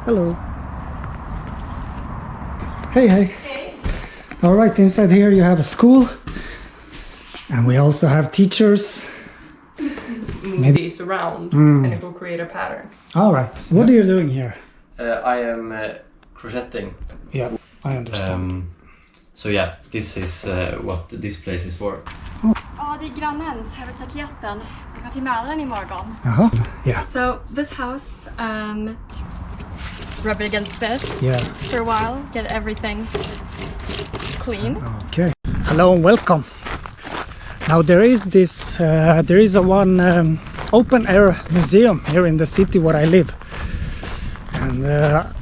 Hello. Hey. Hey. All right, inside here you have a school, and we also have teachers. Move these around and it will create a pattern. All right. What are you doing here? I am crocheting. Yeah, I understand. So yeah, this is what this place is for. Ja, det är grannens över staketen. Vi ska till Mälaren imorgon. Uh-huh. Yeah. So this house, rub it against this for a while, get everything clean. Okay. Hello and welcome. Now there is a one open air museum here in the city where I live, and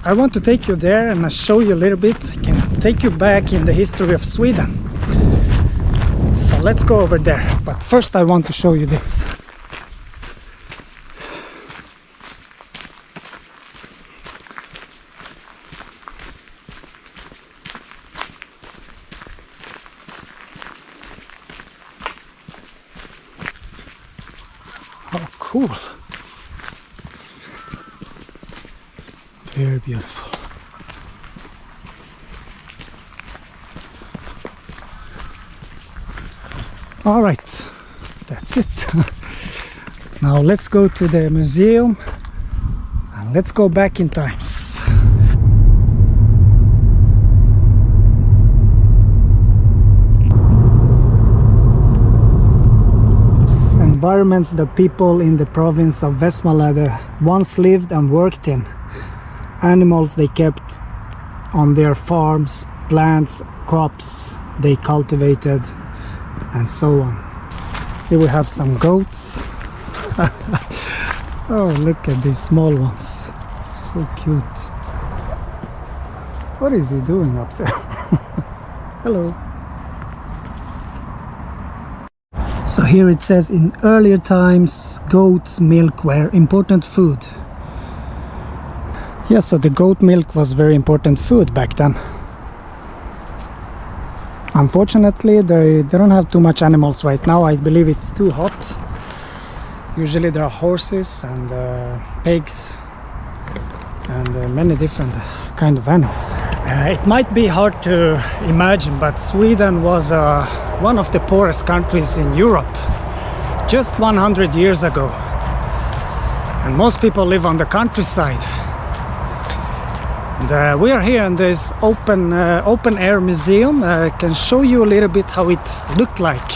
I want to take you there and show you a little bit. I can take you back in the history of Sweden. So let's go over there. But first I want to show you this. Oh, cool. Very beautiful. All right, that's it. Now let's go to the museum and let's go back in times. Environments that people in the province of Västmanland once lived and worked in. Animals they kept on their farms, plants, crops they cultivated, and so on. Here we have some goats. Oh, look at these small ones. So cute. What is he doing up there? Hello. So here it says, in earlier times, goat's milk were important food. Yeah, so the goat milk was very important food back then. Unfortunately, they don't have too much animals right now. I believe it's too hot. Usually there are horses and pigs and many different kind of animals. It might be hard to imagine, but Sweden was one of the poorest countries in Europe just 100 years ago. And most people live on the countryside. We are here in this open air museum. I can show you a little bit how it looked like,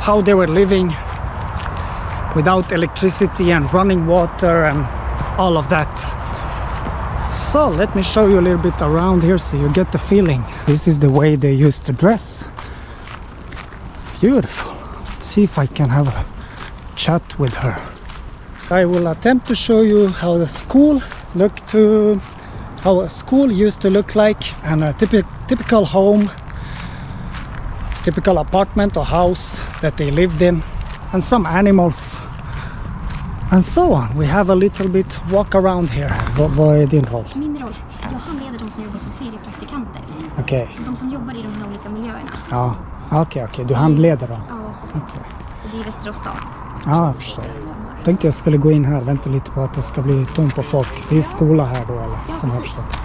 how they were living without electricity and running water and all of that. So let me show you a little bit around here so you get the feeling. This is the way they used to dress. Beautiful. Let's see if I can have a chat with her. I will attempt to show you how a school used to look like, and a typical home, typical apartment or house that they lived in, and some animals and so on. We have a little bit walk around here. Vad är din roll? Min roll? Jag handleder de som jobbar som feriepraktikanter. Okej. Så de som jobbar i de här olika miljöerna. Ja, okej. Du handleder dem? Ja. Okej. Och det är Västerås stad. Ja, jag förstår. Tänkte jag skulle gå in här, vänta lite på att det ska bli tomt på folk. Det är skola här då, eller? Ja, som jag precis. förstått.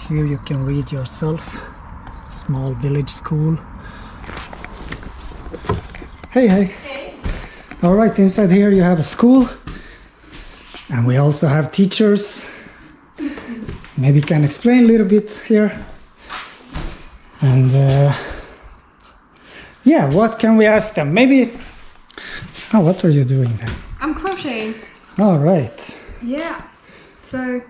Here you can read yourself. Small village school. Hey. Hey. All right, inside here you have a school, and we also have teachers. Maybe you can explain a little bit here. And yeah, what can we ask them? Maybe. Oh, what are you doing there? I'm crocheting. All right. Yeah. So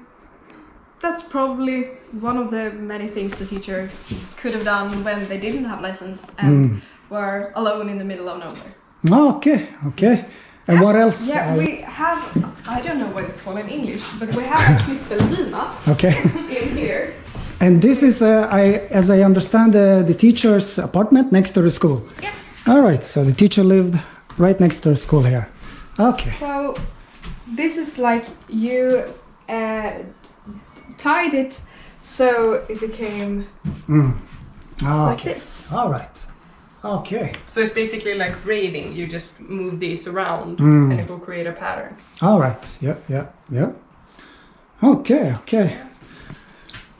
that's probably one of the many things the teacher could have done when they didn't have lessons and were alone in the middle of nowhere. Okay. And what else? Yeah, we have, I don't know what it's called in English, but we have a knippeldina Okay. in here. And this is, as I understand, the teacher's apartment next to the school. Yes. All right, so the teacher lived right next to the school here. Okay. So this is like you tied it so it became like this. All right. Okay. So it's basically like braiding. You just move these around and it will create a pattern. All right. Yeah. Okay, okay.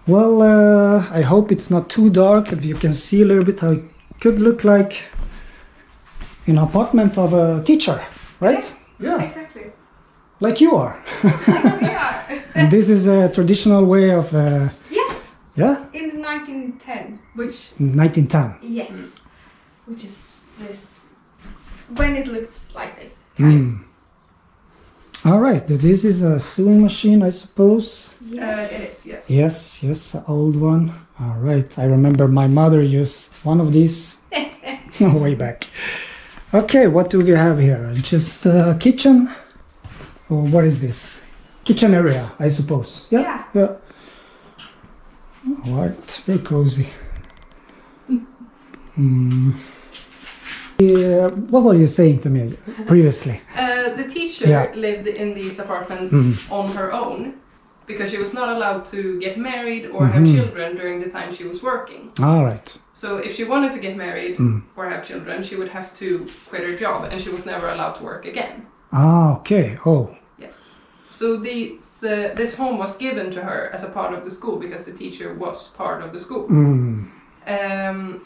Well, I hope it's not too dark. If you can see a little bit how it could look like an apartment of a teacher, right? Yeah. Exactly. Like you are. Like we are. And this is a traditional way of, Yes. yeah? In 1910, which 1910. yes, which is this when it looks like this. All right, this is a sewing machine, I suppose. It is, yes. Yes, yes, an old one. All right, I remember my mother used one of these way back. Okay, what do we have here? Just a kitchen? Or what is this? Kitchen area, I suppose. Yeah? Yeah. All right, very cozy. Yeah, what were you saying to me previously? The teacher lived in these apartments on her own because she was not allowed to get married or have children during the time she was working. All right. So if she wanted to get married or have children, she would have to quit her job and she was never allowed to work again. Ah, okay. Oh. Yes. So this home was given to her as a part of the school because the teacher was part of the school.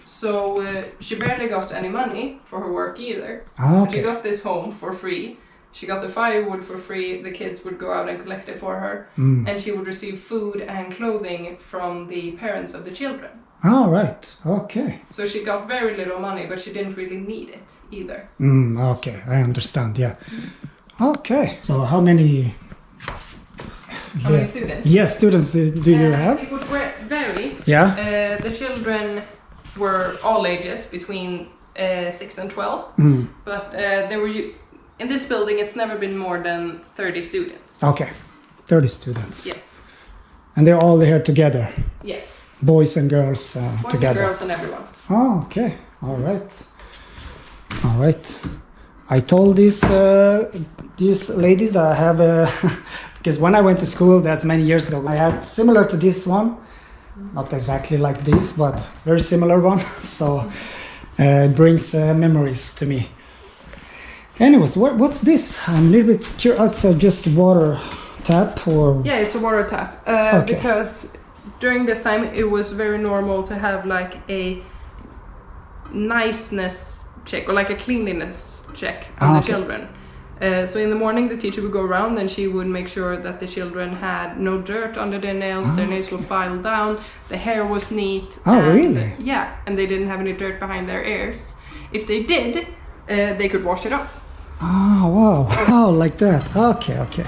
So she barely got any money for her work either. Okay. She got this home for free. She got the firewood for free. The kids would go out and collect it for her. And she would receive food and clothing from the parents of the children. All right. Okay. So she got very little money, but she didn't really need it either. Okay, I understand. Yeah. Okay. So how many? How many students? Yes, students do you have? It would vary. Yeah. The children were all ages between 6 and 12, but there were in this building. It's never been more than 30 students. Okay, 30 students. Yes. And they're all here together. Yes. Boys and girls Boys together. and girls and everyone. Oh, okay. All right. All right. I told these ladies that I have because when I went to school, that's many years ago, I had similar to this one, not exactly like this, but very similar one. So it brings memories to me. Anyways, what's this? I'm a little bit curious. So just water tap or? Yeah, it's a water tap Okay. because during this time it was very normal to have like a niceness check or like a cleanliness check on the Okay. children. So in the morning the teacher would go around and she would make sure that the children had no dirt under their nails, their nails were filed down, the hair was neat. Oh, and, really? Yeah, and they didn't have any dirt behind their ears. If they did, they could wash it off. Oh, wow. Oh, like that. Okay, okay.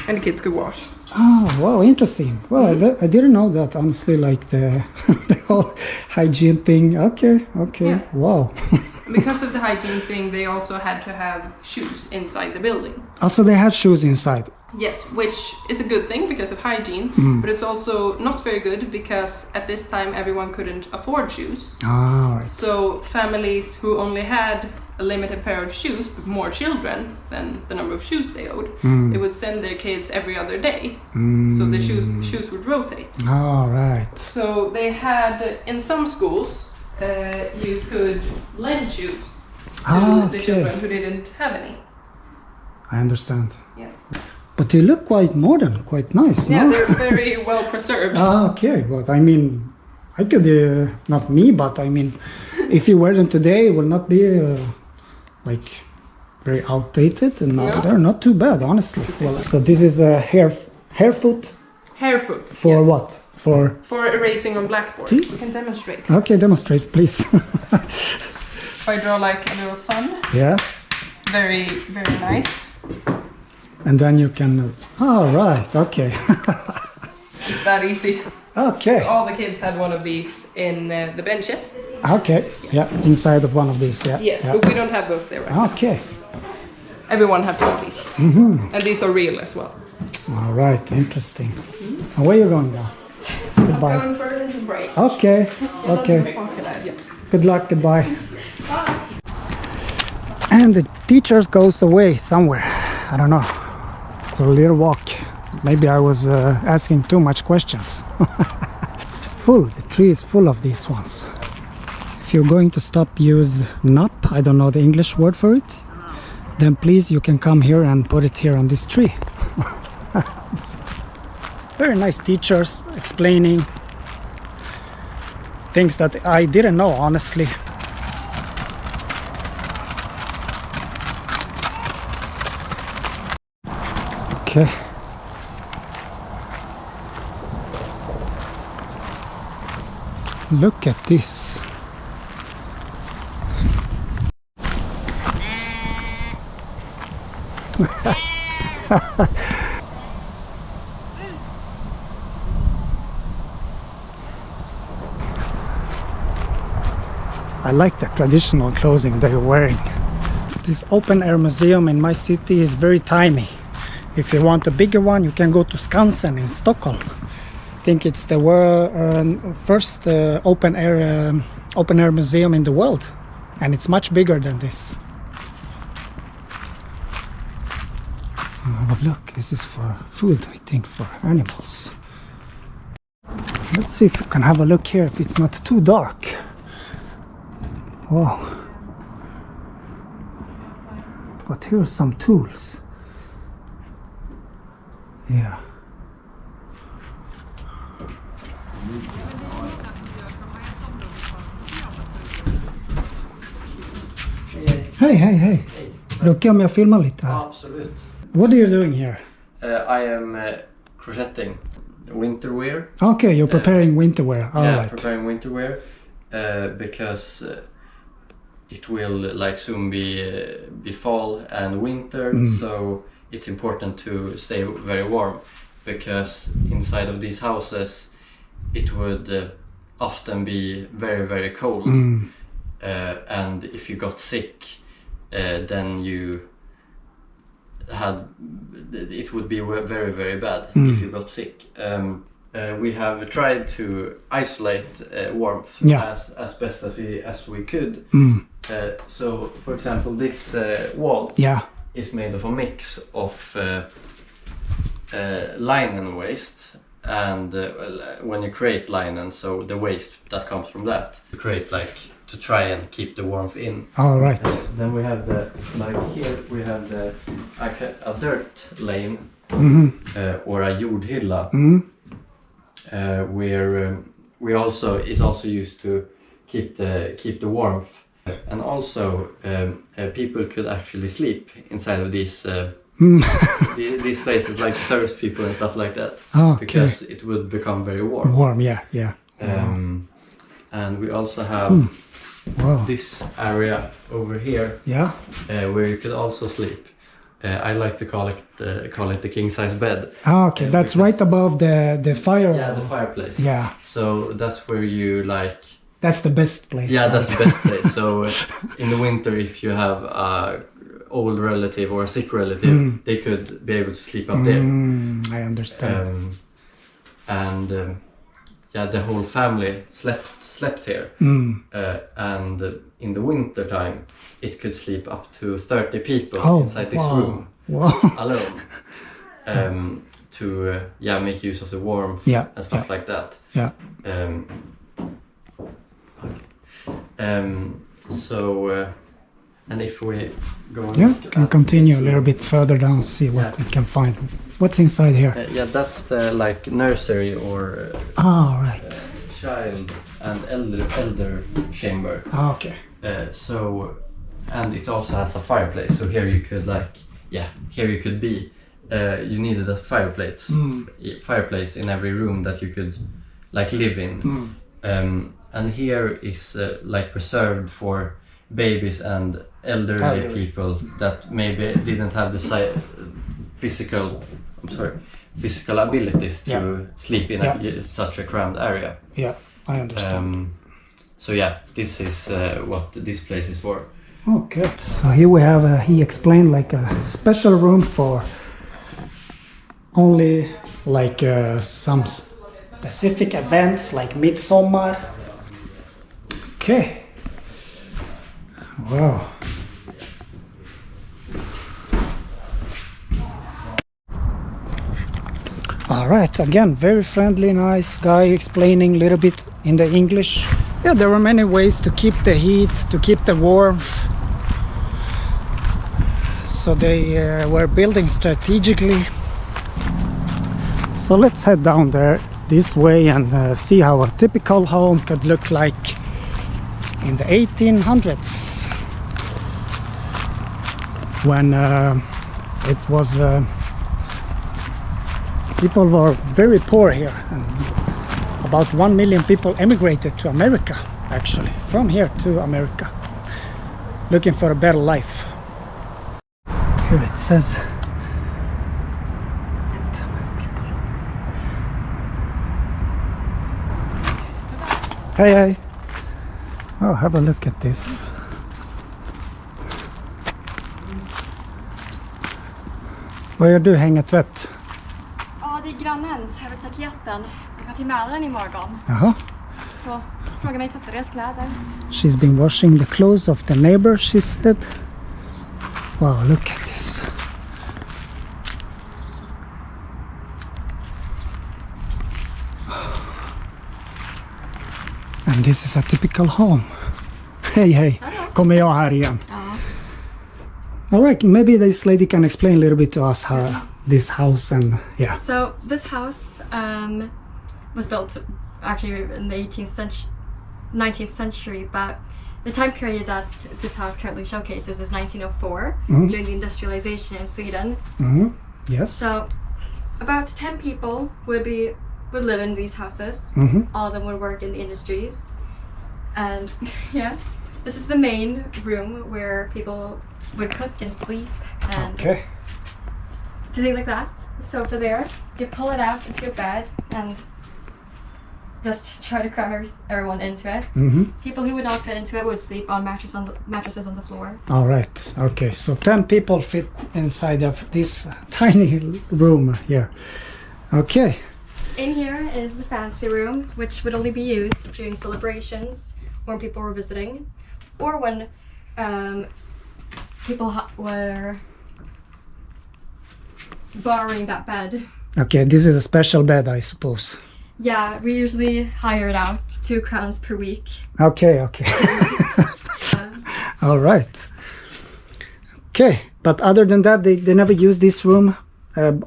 And the kids could wash. Oh, wow, interesting. Well, I didn't know that, honestly, like the, the whole hygiene thing. Okay, okay. Yeah. Wow. Because of the hygiene thing, they also had to have shoes inside the building. Also, they had shoes inside. Yes, which is a good thing because of hygiene, but it's also not very good because at this time everyone couldn't afford shoes. Ah, right. So families who only had a limited pair of shoes but more children than the number of shoes they owed, they would send their kids every other day. So the shoes would rotate. All right. So they had, in some schools, you could lend shoes to the children who didn't have any. I understand. Yes. But they look quite modern, quite nice, Yeah, no? they're very well preserved. Okay, but I mean, I could, not me, but I mean, if you wear them today, it will not be, like, very outdated, and No. they're not too bad, honestly. Well, so this is a hair foot Hairfoot. for yes. what? For erasing on blackboard. See? We can demonstrate. Okay, demonstrate, please. If I draw like a little sun, Yeah, very, very nice. and then you can. All right, okay, It's that easy. okay, All the kids had one of these in the benches. okay. Yeah, inside of one of these. Yeah. Yes, Yeah. but we don't have those there right now. Okay. Everyone had one of these. And these are real as well. All right. Interesting. And where are you going now? Goodbye. Going for a little break. Okay. Okay. Yeah. Good luck. Goodbye. And the teacher goes away somewhere. I don't know. For a little walk. Maybe I was asking too much questions. It's full. The tree is full of these ones. If you're going to stop, use nap. I don't know the English word for it. Then please, you can come here and put it here on this tree. very nice teachers explaining things that I didn't know, honestly. Okay. Look at this. I like the traditional clothing they're wearing. This open air museum in my city is very tiny. If you want a bigger one, you can go to Skansen in Stockholm. I think it's the first open air museum in the world, and it's much bigger than this. Oh, look, this is for food, I think, for animals. Let's see if we can have a look here, if it's not too dark. Wow. But here are some tools. Yeah. Hej. Är det okej om jag filmar lite här? Absolut. What are you doing here? I am crocheting winter wear. Okay, you're preparing winter wear. All yeah, right. preparing winter wear because it will like soon be fall and winter, so it's important to stay very warm, because inside of these houses it would often be very, very cold, and if you got sick, then it would be very, very bad if you got sick. We have tried to isolate warmth as best as we could. So, for example, this wall is made of a mix of linen waste, and when you create linen, so the waste that comes from that, you create to try and keep the warmth in. All right. Then we have here we have a dirt lane, or a jordhylla, where we is also used to keep the warmth, and also people could actually sleep inside of these these places, like service people and stuff like that, because it would become very warm. Warm, yeah. And we also have this area over here, where you could also sleep. I like to call it the king size bed. Okay, that's right above the fire. Yeah, the fireplace. Yeah. So that's where you That's the best place. Yeah, that's the best place. So in the winter, if you have a old relative or a sick relative, they could be able to sleep up there. I understand. The whole family slept here. And in the winter time, it could sleep up to 30 people inside this room alone, to make use of the warmth and stuff like that. And if we go on, can continue a little bit further down, see what we can find. What's inside here? That's the nursery or child and elder chamber. Okay. And it also has a fireplace. So here you could here you could be. You needed a fireplace in every room that you could live in. And here is reserved for babies and elderly people that maybe didn't have the physical abilities to sleep in such a cramped area. Yeah, I understand. This is what this place is for. Okay, so here we have he explained a special room for only some specific events like midsummer. Okay. Wow. All right, again, very friendly, nice guy explaining a little bit in the English. Yeah, there were many ways to keep the heat, to keep the warmth. So they were building strategically. So let's head down there this way and see how a typical home could look like in the 1800s, when it was people were very poor here, and about 1 million people emigrated to America, actually, from here to America, looking for a better life. Here it says hey, hey. Oh, have a look at this. Vad gör du? Hänger tvätt? Ja, det är grannens över staketen. Jag ska till Mälaren imorgon. Jaha. Så fråga mig tvätta deras kläder. She's been washing the clothes of the neighbor, she said. Wow, look at this. And this is a typical home. Hej, hej. Kommer jag här igen? Ja. All right, maybe this lady can explain a little bit to us how this house and yeah. So this house was built actually in the 19th century, but the time period that this house currently showcases is 1904, during the industrialization in Sweden. Yes. So about 10 people would live in these houses. All of them would work in the industries. And yeah, this is the main room where people would cook and sleep and Okay. do things like that. Sofa there, you pull it out into a bed and just try to cram everyone into it. People who would not fit into it would sleep on mattresses on the floor. All right. Okay. So 10 people fit inside of this tiny room here. Okay. In here is the fancy room, which would only be used during celebrations, when people were visiting, or when people were borrowing that bed. Okay. This is a special bed, I suppose. Yeah, we usually hire it out 2 crowns per week. Okay. Okay. All right. Okay. But other than that, they never use this room.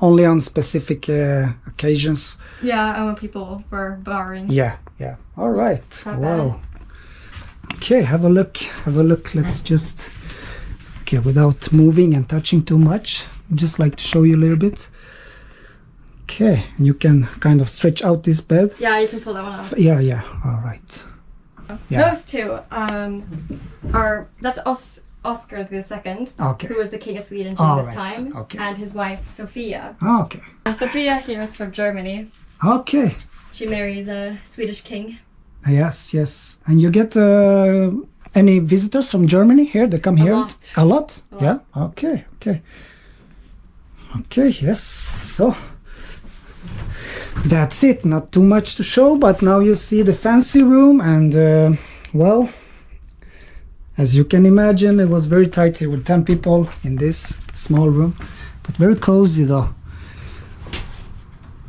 Only on specific occasions. Yeah, and when people were borrowing. Yeah. All right. Not Wow. bad. Okay, have a look. Let's just, okay, without moving and touching too much, just like to show you a little bit. Okay, and you can kind of stretch out this bed. Yeah, you can pull that one off. Yeah. All right. Yeah. Those two that's Oscar II, Okay. who was the king of Sweden during All this right, time, okay. and his wife Sophia. Okay. Sophia here is from Germany. Okay. She married the Swedish king. Yes. And you get any visitors from Germany here? They come here? lot. A lot? A Yeah. lot. Okay. Yes. So that's it. Not too much to show, but now you see the fancy room, and well, as you can imagine, it was very tight here with 10 people in this small room, but very cozy though.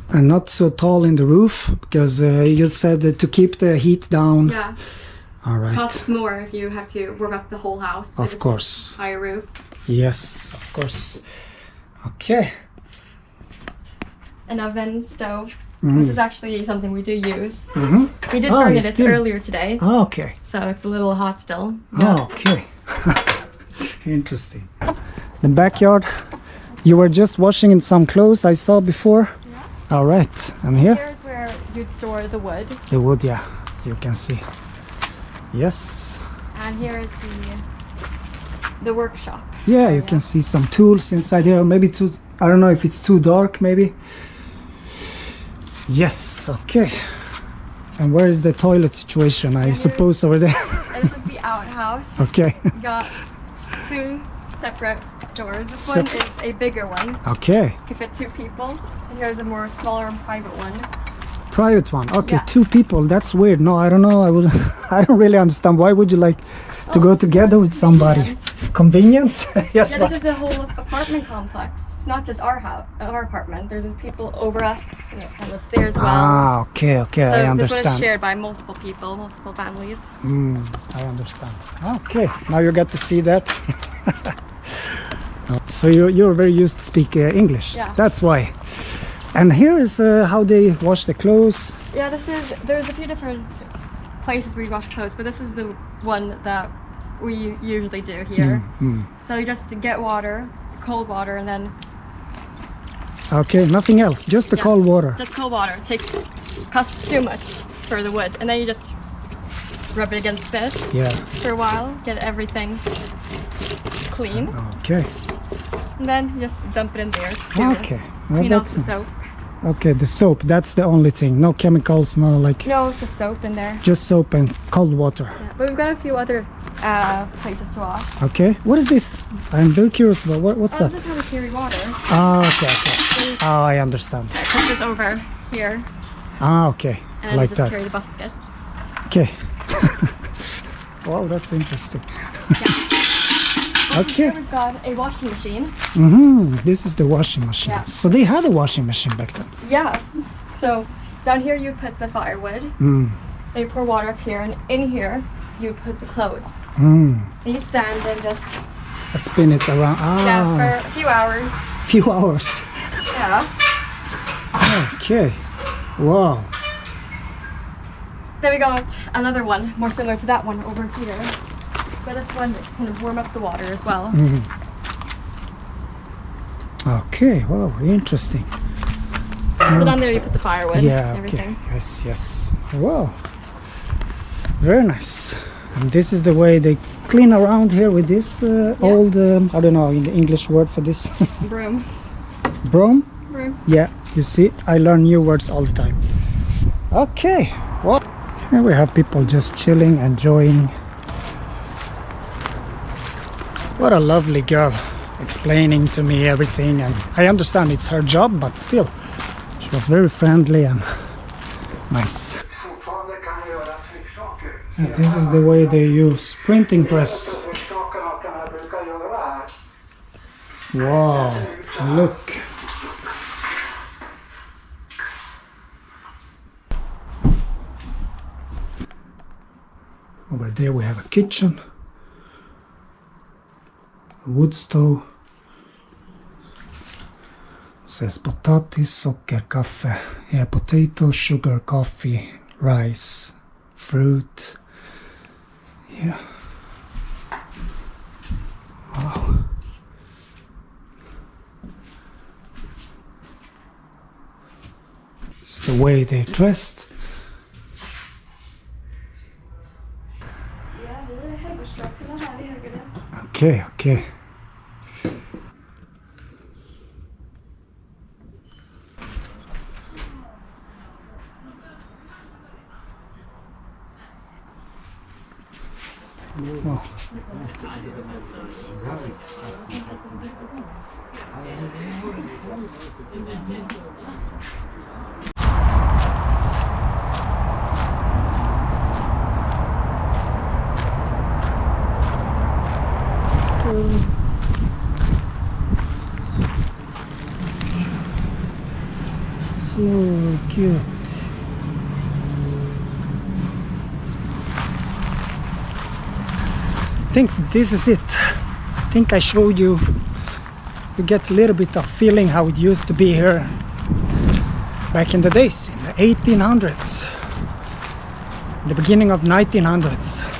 And not so tall in the roof, because you said that to keep the heat down. Yeah, All right. costs more if you have to warm up the whole house. if Of it's course. higher roof. Yes, of course. Okay. An oven stove. This is actually something we do use. We did Oh, burn you it still- earlier today, Okay. so it's a little hot still. Okay. Interesting. The backyard. You were just washing in some clothes I saw before. Yeah. All right. And here Here's where you'd store the wood, the wood, yeah, as you can see. Yes. and here is the workshop. Yeah, you can see some tools inside here. Maybe too, I don't know if it's too dark, maybe. Yes, okay. And where is the toilet situation? I suppose over there. And this is the outhouse. Okay. Got 2 separate doors. This Sep- one is a bigger one. Okay. Can fit 2 people. And here's a more smaller and private one. Private one. Okay, Yeah. 2 people. That's weird. No, I don't know. I don't really understand. Why would you like to go together with somebody? Convenient? Yes, Yeah, but this is a whole apartment complex. It's not just our house, our apartment. There's people over us and live there as well. okay, so I this one is understand. shared by multiple people, multiple families. I understand. Okay, now you get to see that. So you're very used to speak English. Yeah. That's why. And here is how they wash the clothes. Yeah, there's a few different places where you wash clothes, but this is the one that we usually do here. So you just get water, cold water, and then Okay, nothing else, just the cold water. just cold water. Costs too much for the wood, and then you just rub it against this for a while, get everything clean, Okay. and then you just dump it in there to Okay. Well, clean off that's the nice. soap. Okay, the soap, that's the only thing. No chemicals, no like No, it's just soap in there. just soap and cold water. Yeah, but we've got a few other places to wash. Okay. What is this? I'm very curious about what's This that? is how we carry water. Okay, okay. Oh, I understand. I put this over here, Okay. and then Like we just that. carry the baskets. Okay. Wow, that's interesting. Okay. Here we've got a washing machine. This is the washing machine. Yeah. So they had a washing machine back then. Yeah. So down here you put the firewood. And you pour water up here, and in here you put the clothes. And you stand and just Spin it around. for a few hours. Few hours. Yeah. Okay. Wow. Then we got another one more similar to that one over here. But this one is kind of warm up the water as well. Okay. Wow. Interesting. So down there you put the firewood Yeah. and Okay. everything. Yes. Yes. Wow. Very nice. And this is the way they clean around here with this old. I don't know in the English word for this. Broom. Broom. Broom. Yeah. You see, I learn new words all the time. Okay. Well, here we have people just chilling, enjoying. What a lovely girl, explaining to me everything, and I understand it's her job, but still, she was very friendly and nice. And this is the way they use printing press. Wow, look. Over there we have a kitchen. Wood stove. It says potatis, socker, kaffe. Yeah, potato, sugar, coffee, rice, fruit. Yeah. Wow. It's the way they dressed. Okay, okay. Wow. So cute. I think this is it. I think I showed you. You get a little bit of feeling how it used to be here back in the days, in the 1800s, the beginning of 1900s.